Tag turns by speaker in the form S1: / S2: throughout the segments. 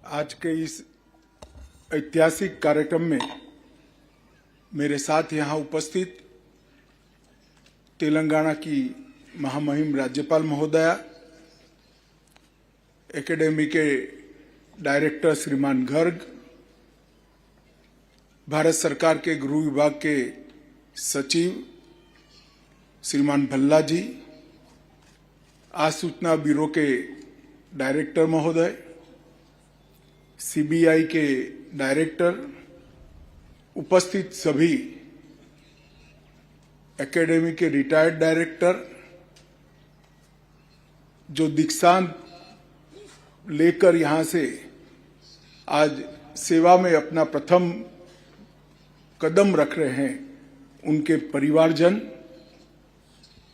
S1: आज के इस ऐतिहासिक कार्यक्रम में मेरे साथ यहाँ उपस्थित तेलंगाना की महामहिम राज्यपाल महोदया, एकेडमी के डायरेक्टर श्रीमान गर्ग, भारत सरकार के गृह विभाग के सचिव श्रीमान भल्ला जी, आसूचना ब्यूरो के डायरेक्टर महोदय, सीबीआई के डायरेक्टर, उपस्थित सभी एकेडमी के रिटायर्ड डायरेक्टर जो दीक्षांत लेकर यहां से आज सेवा में अपना प्रथम कदम रख रहे हैं, उनके परिवारजन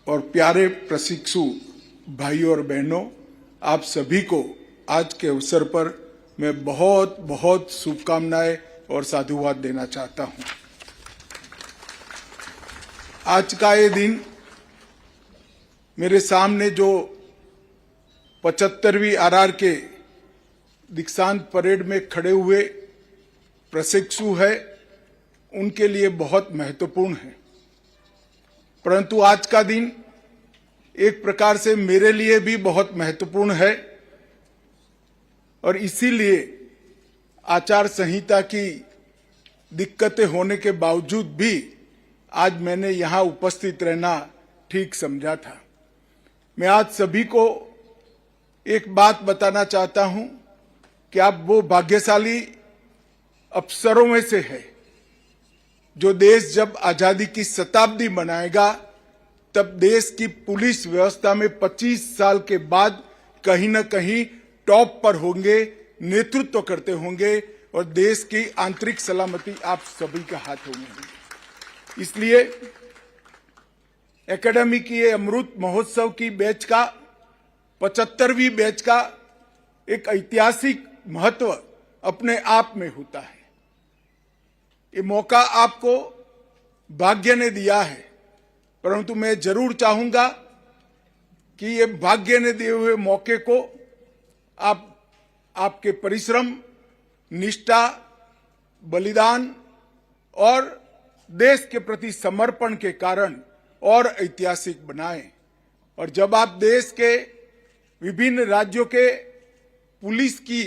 S1: और प्यारे प्रशिक्षु भाइयों और बहनों, आप सभी को आज के अवसर पर मैं बहुत बहुत शुभकामनाएं और साधुवाद देना चाहता हूं। आज का ये दिन मेरे सामने जो 75वीं आरआर के दीक्षांत परेड में खड़े हुए प्रशिक्षु है, उनके लिए बहुत महत्वपूर्ण है। परंतु आज का दिन एक प्रकार से मेरे लिए भी बहुत महत्वपूर्ण है और इसीलिए आचार संहिता की दिक्कतें होने के बावजूद भी आज मैंने यहां उपस्थित रहना ठीक समझा था। मैं आज सभी को एक बात बताना चाहता हूं कि आप वो भाग्यशाली अफसरों में से है जो देश जब आजादी की शताब्दी मनाएगा तब देश की पुलिस व्यवस्था में 25 साल के बाद कहीं न कहीं टॉप पर होंगे, नेतृत्व करते होंगे और देश की आंतरिक सलामती आप सभी के हाथों में होगी। इसलिए एकेडमी की ये अमृत महोत्सव की बैच का 75वीं बैच का एक ऐतिहासिक महत्व अपने आप में होता है। ये मौका आपको भाग्य ने दिया है, परंतु मैं जरूर चाहूंगा कि ये भाग्य ने दिए हुए मौके को आपके परिश्रम, निष्ठा, बलिदान और देश के प्रति समर्पण के कारण और ऐतिहासिक बनाएं। और जब आप देश के विभिन्न राज्यों के पुलिस की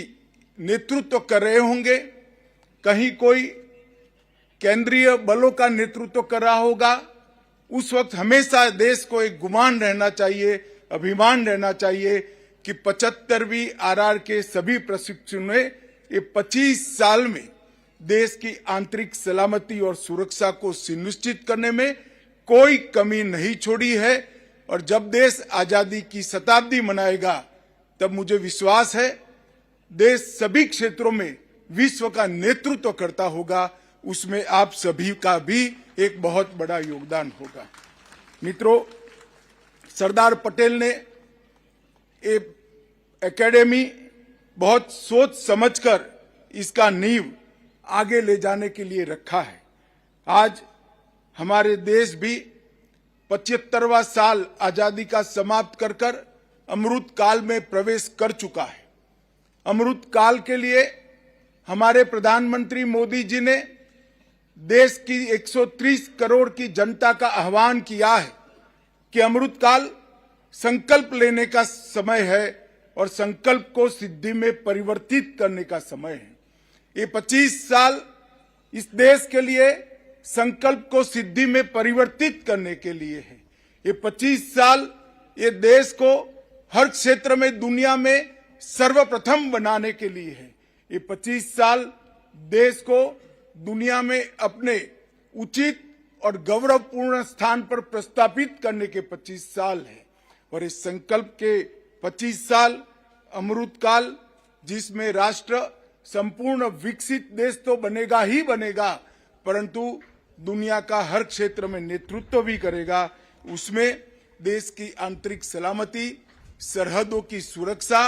S1: नेतृत्व कर रहे होंगे, कहीं कोई केंद्रीय बलों का नेतृत्व कर रहा होगा, उस वक्त हमेशा देश को एक गुमान रहना चाहिए, अभिमान रहना चाहिए कि 75वीं आरआर के सभी प्रशिक्षुओं ने ये 25 साल में देश की आंतरिक सलामती और सुरक्षा को सुनिश्चित करने में कोई कमी नहीं छोड़ी है। और जब देश आजादी की शताब्दी मनाएगा तब मुझे विश्वास है देश सभी क्षेत्रों में विश्व का नेतृत्व करता होगा, उसमें आप सभी का भी एक बहुत बड़ा योगदान होगा। मित्रों, सरदार पटेल ने एकेडमी बहुत सोच समझकर इसका नींव आगे ले जाने के लिए रखा है। आज हमारे देश भी 75वां साल आजादी का समाप्त कर कर अमृत काल में प्रवेश कर चुका है। अमृत काल के लिए हमारे प्रधानमंत्री मोदी जी ने देश की 130 करोड़ की जनता का आह्वान किया है कि अमृत काल संकल्प लेने का समय है और संकल्प को सिद्धि में परिवर्तित करने का समय है। ये 25 साल इस देश के लिए संकल्प को सिद्धि में परिवर्तित करने के लिए है। ये 25 साल ये देश को हर क्षेत्र में दुनिया में सर्वप्रथम बनाने के लिए है। ये 25 साल देश को दुनिया में अपने उचित और गौरवपूर्ण स्थान पर प्रस्थापित करने के 25 साल है। और इस संकल्प के 25 साल अमृत काल, जिसमें राष्ट्र संपूर्ण विकसित देश तो बनेगा ही बनेगा, परंतु दुनिया का हर क्षेत्र में नेतृत्व भी करेगा, उसमें देश की आंतरिक सलामती, सरहदों की सुरक्षा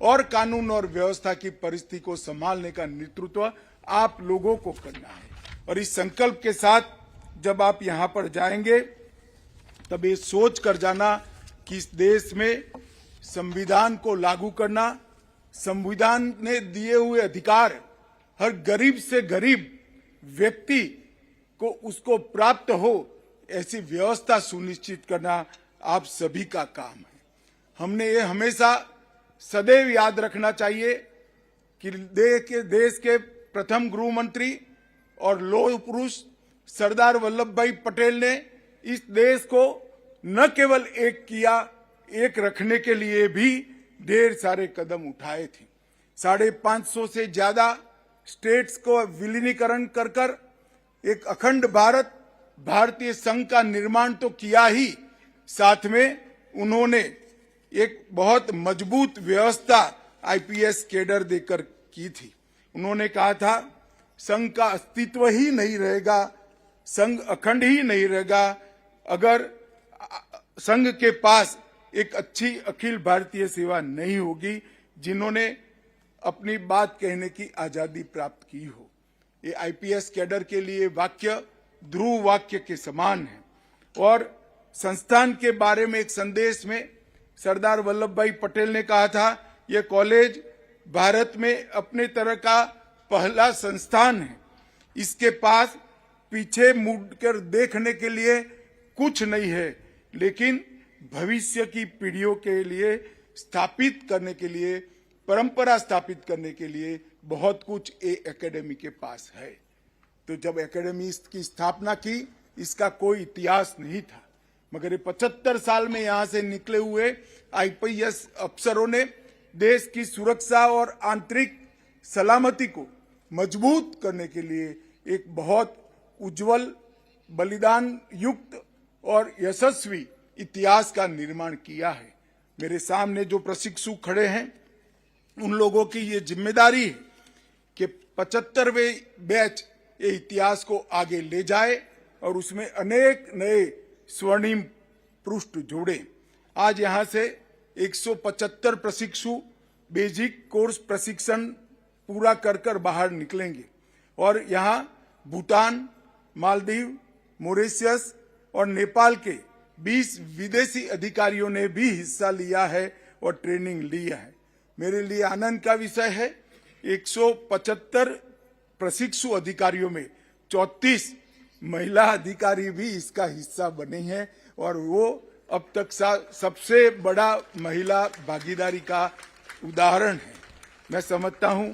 S1: और कानून और व्यवस्था की परिस्थिति को संभालने का नेतृत्व आप लोगों को करना है। और इस संकल्प के साथ जब आप यहां पर जाएंगे तब ये सोच कर जाना कि इस देश में संविधान को लागू करना, संविधान ने दिए हुए अधिकार हर गरीब से गरीब व्यक्ति को उसको प्राप्त हो, ऐसी व्यवस्था सुनिश्चित करना आप सभी का काम है। हमने ये हमेशा सदैव याद रखना चाहिए कि देश के प्रथम गृह मंत्री और लौह पुरुष सरदार वल्लभ भाई पटेल ने इस देश को न केवल एक किया, एक रखने के लिए भी ढेर सारे कदम उठाए थे। 550 से ज्यादा स्टेट्स को विलीनीकरण कर कर एक अखंड भारतीय संघ का निर्माण तो किया ही, साथ में उन्होंने एक बहुत मजबूत व्यवस्था आईपीएस कैडर देकर की थी। उन्होंने कहा था संघ का अस्तित्व ही नहीं रहेगा, संघ अखंड ही नहीं रहेगा अगर संघ के पास एक अच्छी अखिल भारतीय सेवा नहीं होगी जिन्होंने अपनी बात कहने की आजादी प्राप्त की हो। ये आईपीएस कैडर के लिए वाक्य ध्रुव वाक्य के समान है। और संस्थान के बारे में एक संदेश में सरदार वल्लभ भाई पटेल ने कहा था, यह कॉलेज भारत में अपने तरह का पहला संस्थान है। इसके पास पीछे मुड़कर देखने के लिए कुछ नहीं है, लेकिन भविष्य की पीढ़ियों के लिए स्थापित करने के लिए, परंपरा स्थापित करने के लिए बहुत कुछ ए एकेडमी के पास है। तो जब एकेडमी की स्थापना की, इसका कोई इतिहास नहीं था, मगर 75 साल में यहां से निकले हुए आईपीएस अफसरों ने देश की सुरक्षा और आंतरिक सलामती को मजबूत करने के लिए एक बहुत उज्जवल, बलिदान युक्त और यशस्वी इतिहास का निर्माण किया है। मेरे सामने जो प्रशिक्षु खड़े हैं, उन लोगों की ये जिम्मेदारी है कि 75वें बैच ये इतिहास को आगे ले जाए और उसमें अनेक नए स्वर्णिम पृष्ठ जोड़े। आज यहां से 175 प्रशिक्षु बेसिक कोर्स प्रशिक्षण पूरा कर बाहर निकलेंगे और यहां भूटान, मालदीव, मॉरिशस और नेपाल के 20 विदेशी अधिकारियों ने भी हिस्सा लिया है और ट्रेनिंग लिया है। मेरे लिए आनंद का विषय है, 175 प्रशिक्षु अधिकारियों में 34 महिला अधिकारी भी इसका हिस्सा बने हैं और वो अब तक सबसे बड़ा महिला भागीदारी का उदाहरण है। मैं समझता हूं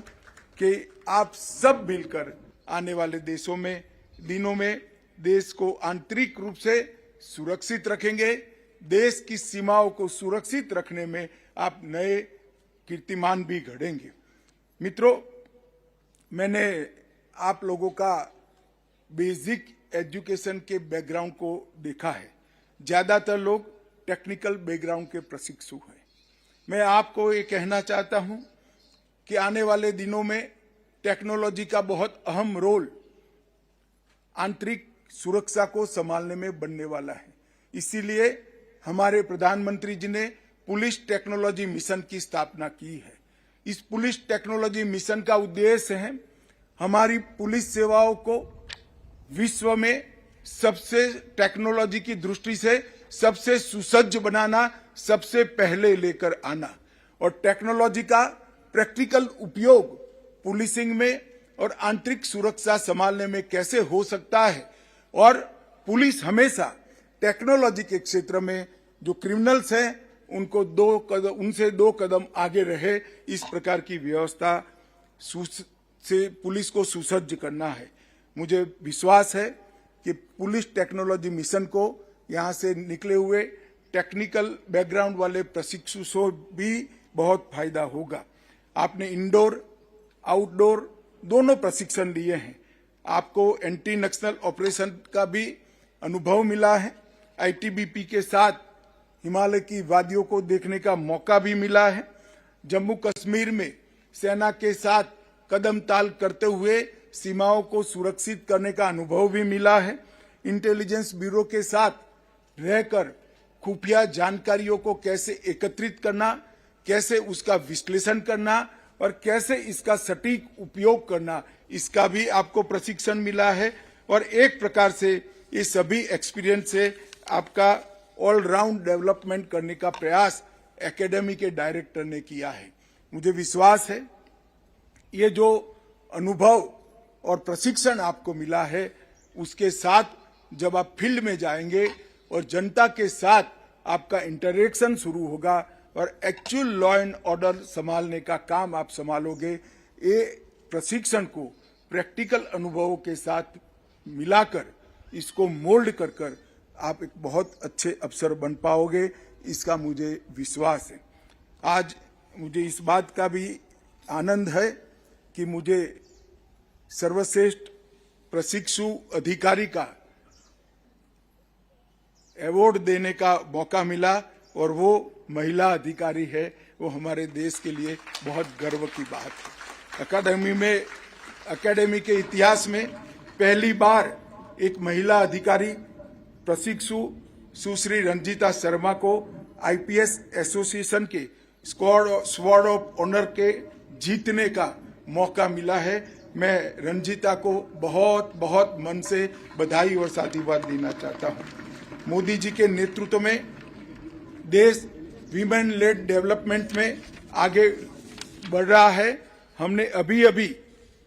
S1: कि आप सब मिलकर आने वाले दिनों में देश को आंतरिक रूप से सुरक्षित रखेंगे। देश की सीमाओं को सुरक्षित रखने में आप नए कीर्तिमान भी गढ़ेंगे। मित्रों, मैंने आप लोगों का बेसिक एजुकेशन के बैकग्राउंड को देखा है। ज्यादातर लोग टेक्निकल बैकग्राउंड के प्रशिक्षु हैं। मैं आपको ये कहना चाहता हूं कि आने वाले दिनों में टेक्नोलॉजी का बहुत अहम रोल आंतरिक सुरक्षा को संभालने में बनने वाला है। इसीलिए हमारे प्रधानमंत्री जी ने पुलिस टेक्नोलॉजी मिशन की स्थापना की है। इस पुलिस टेक्नोलॉजी मिशन का उद्देश्य है हमारी पुलिस सेवाओं को विश्व में सबसे टेक्नोलॉजी की दृष्टि से सबसे सुसज्ज बनाना, सबसे पहले लेकर आना और टेक्नोलॉजी का प्रैक्टिकल उपयोग पुलिसिंग में और आंतरिक सुरक्षा संभालने में कैसे हो सकता है। और पुलिस हमेशा टेक्नोलॉजी के क्षेत्र में जो क्रिमिनल्स हैं उनसे 2 कदम आगे रहे, इस प्रकार की व्यवस्था से पुलिस को सुसज्ज करना है। मुझे विश्वास है कि पुलिस टेक्नोलॉजी मिशन को यहां से निकले हुए टेक्निकल बैकग्राउंड वाले प्रशिक्षु को भी बहुत फायदा होगा। आपने इंडोर आउटडोर दोनों प्रशिक्षण लिए हैं। आपको एंटी नक्सल ऑपरेशन का भी अनुभव मिला है। आईटीबीपी के साथ हिमालय की वादियों को देखने का मौका भी मिला है। जम्मू कश्मीर में सेना के साथ कदम ताल करते हुए सीमाओं को सुरक्षित करने का अनुभव भी मिला है। इंटेलिजेंस ब्यूरो के साथ रहकर खुफिया जानकारियों को कैसे एकत्रित करना, कैसे उसका विश्लेषण करना और कैसे इसका सटीक उपयोग करना, इसका भी आपको प्रशिक्षण मिला है। और एक प्रकार से ये सभी एक्सपीरियंस से आपका ऑल राउंड डेवलपमेंट करने का प्रयास एकेडमी के डायरेक्टर ने किया है। मुझे विश्वास है ये जो अनुभव और प्रशिक्षण आपको मिला है, उसके साथ जब आप फील्ड में जाएंगे और जनता के साथ आपका इंटरेक्शन शुरू होगा और एक्चुअल लॉ एंड ऑर्डर संभालने का काम आप संभालोगे, ये प्रशिक्षण को प्रैक्टिकल अनुभवों के साथ मिलाकर इसको मोल्ड कर कर आप एक बहुत अच्छे अफसर बन पाओगे, इसका मुझे विश्वास है। आज मुझे इस बात का भी आनंद है कि मुझे सर्वश्रेष्ठ प्रशिक्षु अधिकारी का अवार्ड देने का मौका मिला और वो महिला अधिकारी है, वो हमारे देश के लिए बहुत गर्व की बात है। अकेडमी के इतिहास में पहली बार एक महिला अधिकारी प्रशिक्षु सुश्री रंजीता शर्मा को आईपीएस एसोसिएशन के स्वॉर्ड ऑफ ऑनर के जीतने का मौका मिला है। मैं रंजीता को बहुत बहुत मन से बधाई और साधुवाद देना चाहता हूं। मोदी जी के नेतृत्व में देश वीमेन लेड डेवलपमेंट में आगे बढ़ रहा है। हमने अभी अभी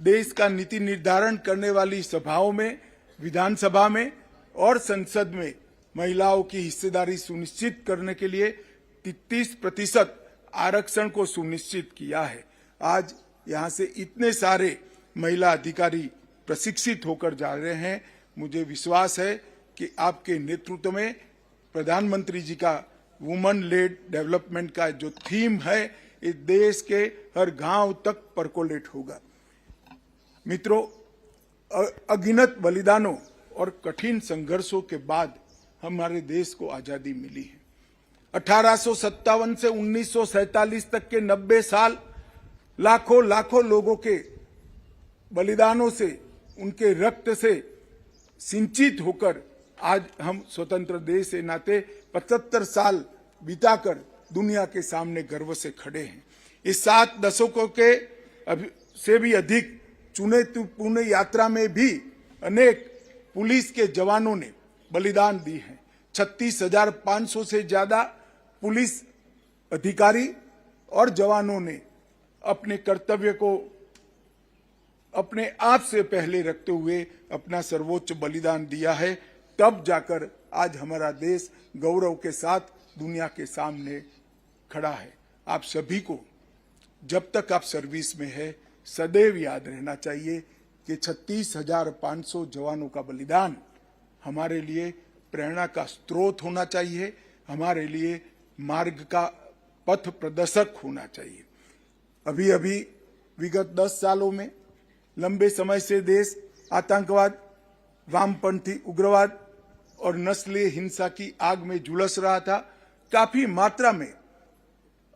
S1: देश का नीति निर्धारण करने वाली सभाओं में, विधानसभा में और संसद में महिलाओं की हिस्सेदारी सुनिश्चित करने के लिए 33% आरक्षण को सुनिश्चित किया है। आज यहां से इतने सारे महिला अधिकारी प्रशिक्षित होकर जा रहे हैं। मुझे विश्वास है कि आपके नेतृत्व में प्रधानमंत्री जी का वुमेन लेड डेवलपमेंट का जो थीम है, इस देश के हर गांव तक परकोलेट होगा। मित्रों, अगिनत बलिदानों और कठिन संघर्षों के बाद हमारे देश को आजादी मिली है। 1857 से 1947 तक के 90 साल लाखों लोगों के बलिदानों से, उनके रक्त से सिंचित होकर आज हम स्वतंत्र देश के नाते 75 साल बिताकर दुनिया के सामने गर्व से खड़े हैं। इस 7 दशकों के से भी अधिक चुनौतीपूर्ण यात्रा में भी अनेक पुलिस के जवानों ने बलिदान दी है। 36,500 से ज्यादा पुलिस अधिकारी और जवानों ने अपने कर्तव्य को अपने आप से पहले रखते हुए अपना सर्वोच्च बलिदान दिया है। तब जाकर आज हमारा देश गौरव के साथ दुनिया के सामने खड़ा है। आप सभी को जब तक आप सर्विस में है सदैव याद रहना चाहिए कि 36,500 जवानों का बलिदान हमारे लिए प्रेरणा का स्रोत होना चाहिए, हमारे लिए मार्ग का पथ प्रदर्शक होना चाहिए। अभी अभी विगत 10 सालों में लंबे समय से देश आतंकवाद, वामपंथी उग्रवाद और नस्लीय हिंसा की आग में झुलस रहा था। काफी मात्रा में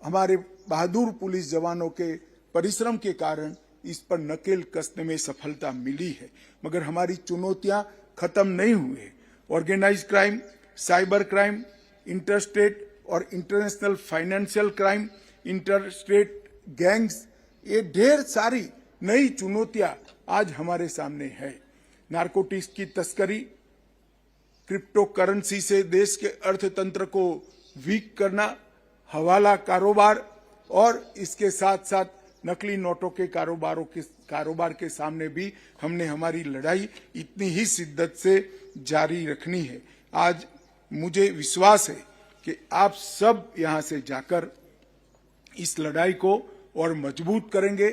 S1: हमारे बहादुर पुलिस जवानों के परिश्रम के कारण इस पर नकेल कसने में सफलता मिली है, मगर हमारी चुनौतियां खत्म नहीं हुई है। Organised crime, cyber crime, interstate और international financial crime, interstate gangs, ये ढेर सारी नई चुनौतियां आज हमारे सामने है। नारकोटिक्स की तस्करी, क्रिप्टो करेंसी से देश के अर्थतंत्र को वीक करना, हवाला कारोबार और इसके साथ साथ नकली नोटों के कारोबार के सामने भी हमने हमारी लड़ाई इतनी ही शिद्दत से जारी रखनी है। आज मुझे विश्वास है कि आप सब यहां से जाकर इस लड़ाई को और मजबूत करेंगे,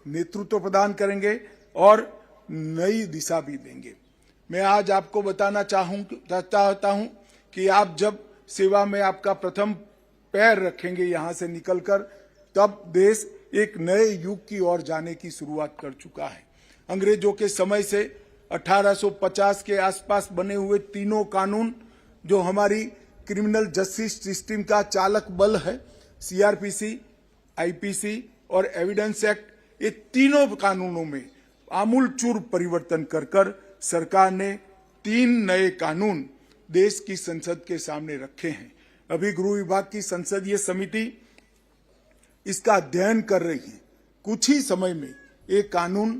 S1: नेतृत्व प्रदान करेंगे और नई दिशा भी देंगे। मैं आज आपको बताना चाहता हूं कि आप जब सेवा में आपका प्रथम पैर रखेंगे यहां से निकलकर, तब देश एक नए युग की ओर जाने की शुरुआत कर चुका है। अंग्रेजों के समय से 1850 के आसपास बने हुए तीनों कानून जो हमारी क्रिमिनल जस्टिस सिस्टम का चालक बल है, सीआरपीसी, आईपीसी और एविडेंस एक्ट, ये तीनों कानूनों में आमूलचूर परिवर्तन कर सरकार ने 3 नए कानून देश की संसद के सामने रखे हैं। अभी गृह विभाग की संसदीय समिति इसका अध्ययन कर रही है। कुछ ही समय में ये कानून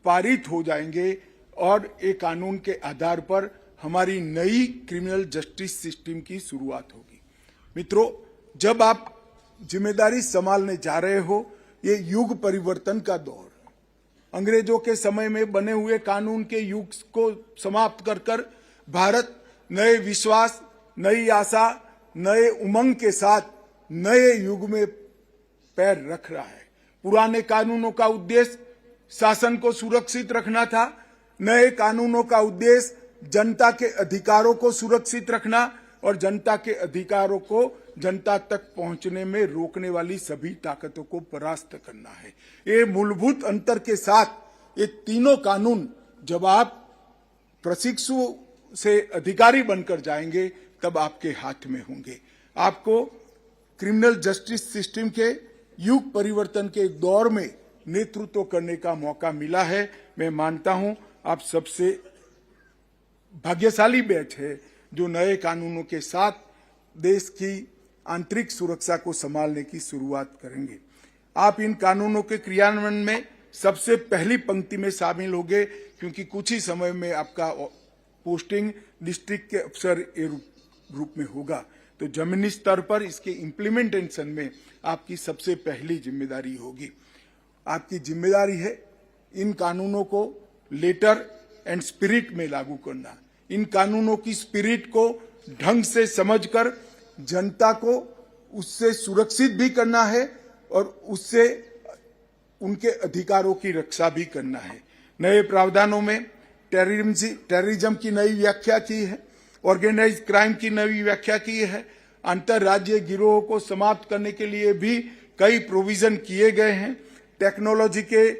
S1: पारित हो जाएंगे और ये कानून के आधार पर हमारी नई क्रिमिनल जस्टिस सिस्टम की शुरुआत होगी। मित्रों, जब आप जिम्मेदारी संभालने जा रहे हो ये युग परिवर्तन का दौर, अंग्रेजों के समय में बने हुए कानून के युग को समाप्त कर भारत नए विश्वास, नई आशा, नए उमंग के साथ नए युग में पैर रख रहा है। पुराने कानूनों का उद्देश्य शासन को सुरक्षित रखना था, नए कानूनों का उद्देश्य जनता के अधिकारों को सुरक्षित रखना और जनता के अधिकारों को जनता तक पहुंचने में रोकने वाली सभी ताकतों को परास्त करना है। ये मूलभूत अंतर के साथ ये तीनों कानून जब आप प्रशिक्षु से अधिकारी बनकर जाएंगे तब आपके हाथ में होंगे। आपको क्रिमिनल जस्टिस सिस्टम के युग परिवर्तन के दौर में नेतृत्व करने का मौका मिला है। मैं मानता हूं आप सबसे भाग्यशाली बैच है जो नए कानूनों के साथ देश की आंतरिक सुरक्षा को संभालने की शुरुआत करेंगे। आप इन कानूनों के क्रियान्वयन में सबसे पहली पंक्ति में शामिल होंगे, क्योंकि कुछ ही समय में आपका पोस्टिंग डिस्ट्रिक्ट के अफसर के रूप में होगा। तो जमीनी स्तर पर इसके इम्प्लीमेंटेशन में आपकी सबसे पहली जिम्मेदारी होगी। आपकी जिम्मेदारी है इन कानूनों को लेटर एंड स्पिरिट में लागू करना, इन कानूनों की स्पिरिट को ढंग से समझकर जनता को उससे सुरक्षित भी करना है और उससे उनके अधिकारों की रक्षा भी करना है। नए प्रावधानों में टेररिज्म की नई व्याख्या की है, ऑर्गेनाइज क्राइम की नई व्याख्या की है, अंतर्राज्यीय गिरोह को समाप्त करने के लिए भी कई प्रोविजन किए गए हैं। टेक्नोलॉजी के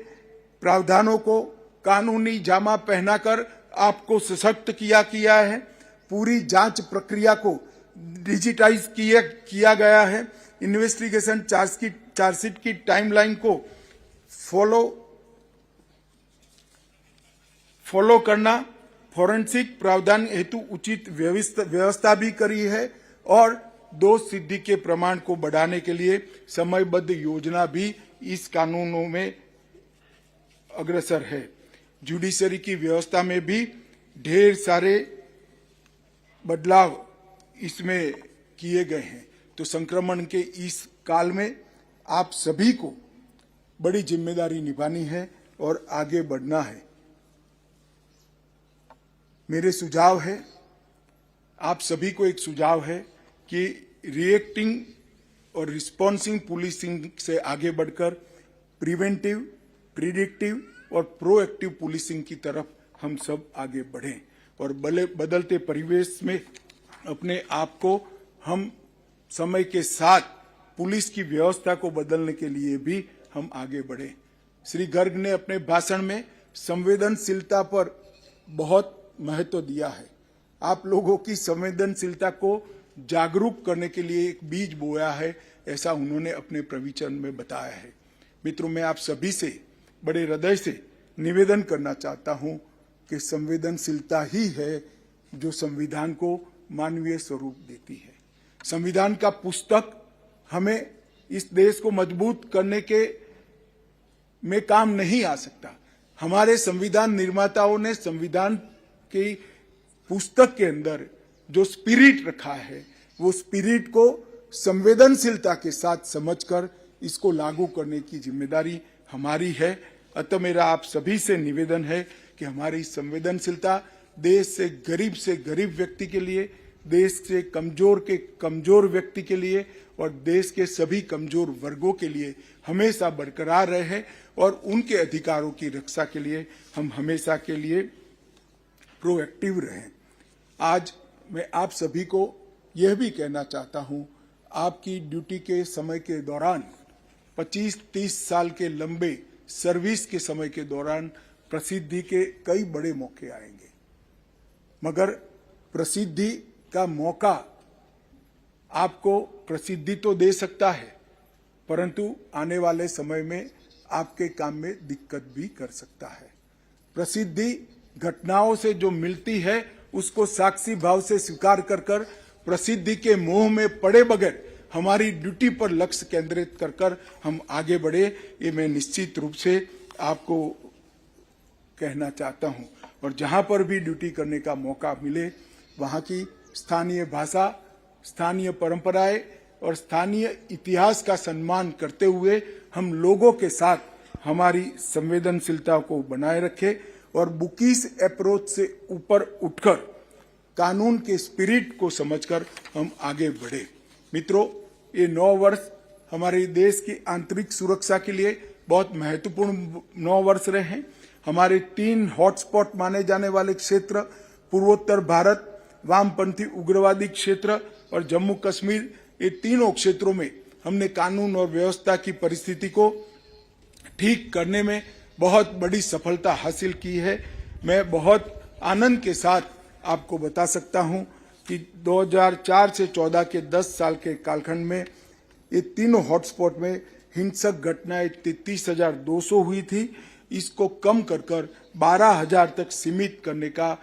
S1: प्रावधानों को कानूनी जामा पहनाकर आपको सशक्त किया है। पूरी जांच प्रक्रिया को डिजिटाइज किया गया है। इन्वेस्टिगेशन चार्जशीट की टाइमलाइन को फॉलो करना, फॉरेंसिक प्रावधान हेतु उचित व्यवस्था भी करी है और दोष सिद्धि के प्रमाण को बढ़ाने के लिए समयबद्ध योजना भी इस कानूनों में अग्रसर है। जुडिशरी की व्यवस्था में भी ढेर सारे बदलाव इसमें किए गए हैं। तो संक्रमण के इस काल में आप सभी को बड़ी जिम्मेदारी निभानी है और आगे बढ़ना है। मेरे सुझाव है, आप सभी को एक सुझाव है कि रिएक्टिंग और रिस्पॉन्सिंग पुलिसिंग से आगे बढ़कर प्रिवेंटिव, प्रिडिक्टिव और प्रोएक्टिव पुलिसिंग की तरफ हम सब आगे बढ़ें और बदलते परिवेश में अपने आप को हम समय के साथ पुलिस की व्यवस्था को बदलने के लिए भी हम आगे बढ़ें। श्री गर्ग ने अपने भाषण में संवेदनशीलता पर बहुत महत्व दिया है। आप लोगों की संवेदनशीलता को जागरूक करने के लिए एक बीज बोया है, ऐसा उन्होंने अपने प्रवचन में बताया है। मित्रों, मैं आप सभी से बड़े हृदय से निवेदन करना चाहता हूं कि संवेदनशीलता ही है जो संविधान को मानवीय स्वरूप देती है। संविधान का पुस्तक हमें इस देश को मजबूत करने के में काम नहीं आ सकता। हमारे संविधान निर्माताओं ने संविधान की पुस्तक के अंदर जो स्पिरिट रखा है, वो स्पिरिट को संवेदनशीलता के साथ समझकर इसको लागू करने की जिम्मेदारी हमारी है। अतः मेरा आप सभी से निवेदन है कि हमारी संवेदनशीलता देश से गरीब व्यक्ति के लिए, देश से कमजोर व्यक्ति के लिए और देश के सभी कमजोर वर्गों के लिए हमेशा बरकरार रहे और उनके अधिकारों की रक्षा के लिए हम हमेशा के लिए प्रोएक्टिव रहें। आज मैं आप सभी को यह भी कहना चाहता हूं, आपकी ड्यूटी के समय के दौरान 25-30 साल के लंबे सर्विस के समय के दौरान प्रसिद्धि के कई बड़े मौके आएंगे, मगर प्रसिद्धि का मौका आपको प्रसिद्धि तो दे सकता है, परंतु आने वाले समय में आपके काम में दिक्कत भी कर सकता है। प्रसिद्धि घटनाओं से जो मिलती है उसको साक्षी भाव से स्वीकार कर प्रसिद्धि के मोह में पड़े बगैर हमारी ड्यूटी पर लक्ष्य केंद्रित कर हम आगे बढ़े, ये मैं निश्चित रूप से आपको कहना चाहता हूं। और जहां पर भी ड्यूटी करने का मौका मिले वहां की स्थानीय भाषा, स्थानीय परंपराएं और स्थानीय इतिहास का सम्मान करते हुए हम लोगों के साथ हमारी संवेदनशीलता को बनाए रखें और बुकीज अप्रोच से ऊपर उठकर कानून के स्पिरिट को समझकर हम आगे बढ़े। मित्रों, ये 9 वर्ष हमारे देश की आंतरिक सुरक्षा के लिए बहुत महत्वपूर्ण 9 वर्ष रहे हैं। हमारे 3 हॉटस्पॉट माने जाने वाले क्षेत्र, पूर्वोत्तर भारत, वामपंथी उग्रवादी क्षेत्र और जम्मू कश्मीर, ये तीनों क्षेत्रों में हमने कानून और व्यवस्था की परिस्थिति को ठीक करने में बहुत बड़ी सफलता हासिल की है। मैं बहुत आनंद के साथ आपको बता सकता हूं कि 2004 से 14 के 10 साल के कालखंड में ये तीनों हॉटस्पॉट में हिंसक घटनाएं 33,200 हुई थी। इसको कम कर 12,000 तक सीमित करने का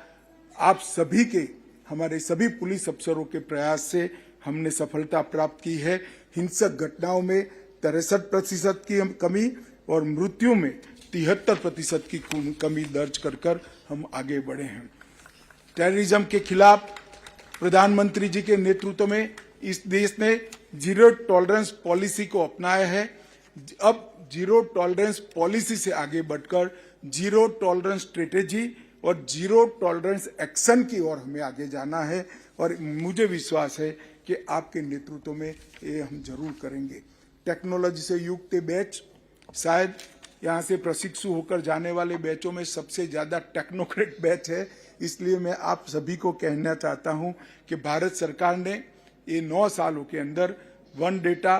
S1: आप सभी के, हमारे सभी पुलिस अफसरों के प्रयास से हमने सफलता प्राप्त की है। हिंसक घटनाओं में 63% की कमी और मृत्यु में 73% की कमी दर्ज कर हम आगे बढ़े हैं। टेररिज्म के खिलाफ प्रधानमंत्री जी के नेतृत्व में इस देश ने जीरो टॉलरेंस पॉलिसी को अपनाया है। अब जीरो टॉलरेंस पॉलिसी से आगे बढ़कर जीरो टॉलरेंस स्ट्रेटेजी और जीरो टॉलरेंस एक्शन की ओर हमें आगे जाना है और मुझे विश्वास है कि आपके नेतृत्व में ये हम जरूर करेंगे। टेक्नोलॉजी से युक्त बैच, शायद यहाँ से प्रशिक्षु होकर जाने वाले बैचों में सबसे ज्यादा टेक्नोक्रेट बैच है। इसलिए मैं आप सभी को कहना चाहता हूँ कि भारत सरकार ने ये 9 सालों के अंदर 1 डेटा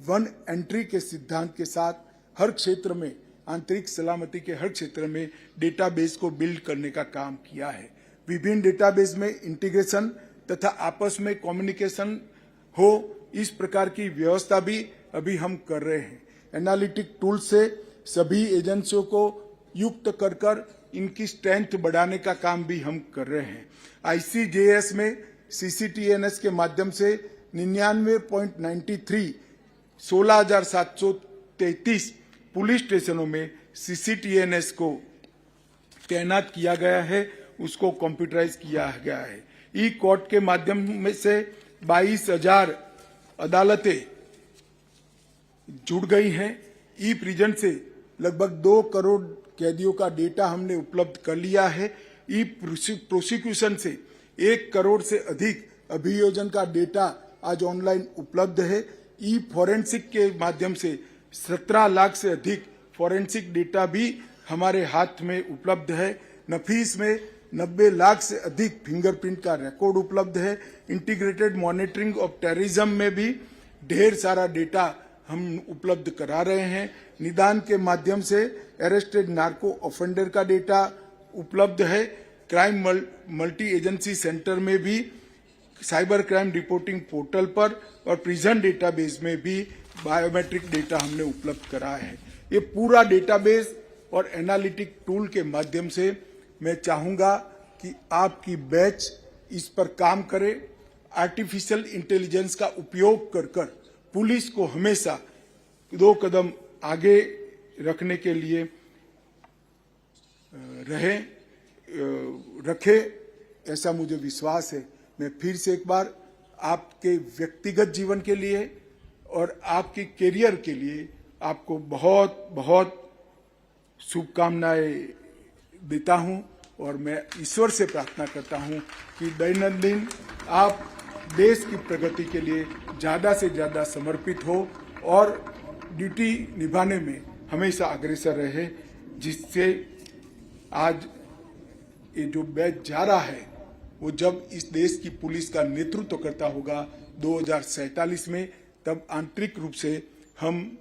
S1: 1 एंट्री के सिद्धांत के साथ हर क्षेत्र में, आंतरिक सलामती के हर क्षेत्र में डेटाबेस को बिल्ड करने का काम किया है। विभिन्न डेटाबेस में इंटीग्रेशन तथा आपस में कम्युनिकेशन हो, इस प्रकार की व्यवस्था भी अभी हम कर रहे हैं। एनालिटिक टूल से सभी एजेंसियों को युक्त कर इनकी स्ट्रेंथ बढ़ाने का काम भी हम कर रहे हैं। ICJS में CCTNS के माध्यम से 99.93 16,733 पुलिस स्टेशनों में CCTNS को तैनात किया गया है, उसको कंप्यूटराइज किया गया है। ई कोर्ट के माध्यम में से 22,000 अदालतें जुड़ गई हैं। ई प्रिजन से लगभग 2 करोड़ कैदियों का डेटा हमने उपलब्ध कर लिया है। ई प्रोसिक्यूशन से 1 करोड़ से अधिक अभियोजन का डेटा आज ऑनलाइन उपलब्ध है। ई फॉरेंसिक के माध्यम से 17 लाख से अधिक फॉरेंसिक डेटा भी हमारे हाथ में उपलब्ध है। नफीस में 90 लाख से अधिक फिंगरप्रिंट का रिकॉर्ड उपलब्ध है। इंटीग्रेटेड मॉनिटरिंग ऑफ टेररिज्म में भी ढेर सारा डेटा हम उपलब्ध करा रहे हैं। निदान के माध्यम से अरेस्टेड नार्को ऑफेंडर का डेटा उपलब्ध है। क्राइम मल्टी एजेंसी सेंटर में भी, साइबर क्राइम रिपोर्टिंग पोर्टल पर और प्रिजन डेटाबेस में भी बायोमेट्रिक डेटा हमने उपलब्ध कराया है। ये पूरा डेटाबेस और एनालिटिक टूल के माध्यम से मैं चाहूंगा कि आपकी बैच इस पर काम करे। आर्टिफिशियल इंटेलिजेंस का उपयोग कर पुलिस को हमेशा 2 कदम आगे रखने के लिए रखे, ऐसा मुझे विश्वास है। मैं फिर से एक बार आपके व्यक्तिगत जीवन के लिए और आपके करियर के लिए आपको बहुत बहुत शुभकामनाएं देता हूं और मैं ईश्वर से प्रार्थना करता हूं कि दैनंदिन आप देश की प्रगति के लिए ज्यादा से ज्यादा समर्पित हो और ड्यूटी निभाने में हमेशा अग्रसर रहे, जिससे आज ये जो बैच जा रहा है वो जब इस देश की पुलिस का नेतृत्व करता होगा 2047 में, तब आंतरिक रूप से हम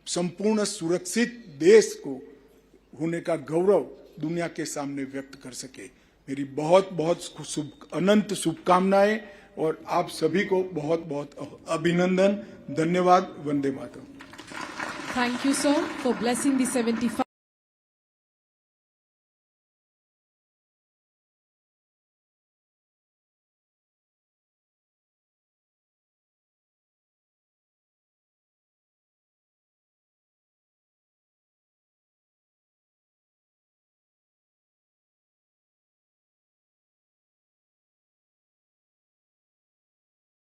S1: संपूर्ण सुरक्षित देश को होने का गौरव दुनिया के सामने व्यक्त कर सके। मेरी बहुत बहुत अनंत शुभकामनाएं और आप सभी को बहुत बहुत अभिनंदन। धन्यवाद। Vande Mataram.
S2: Thank you, sir, for blessing the 75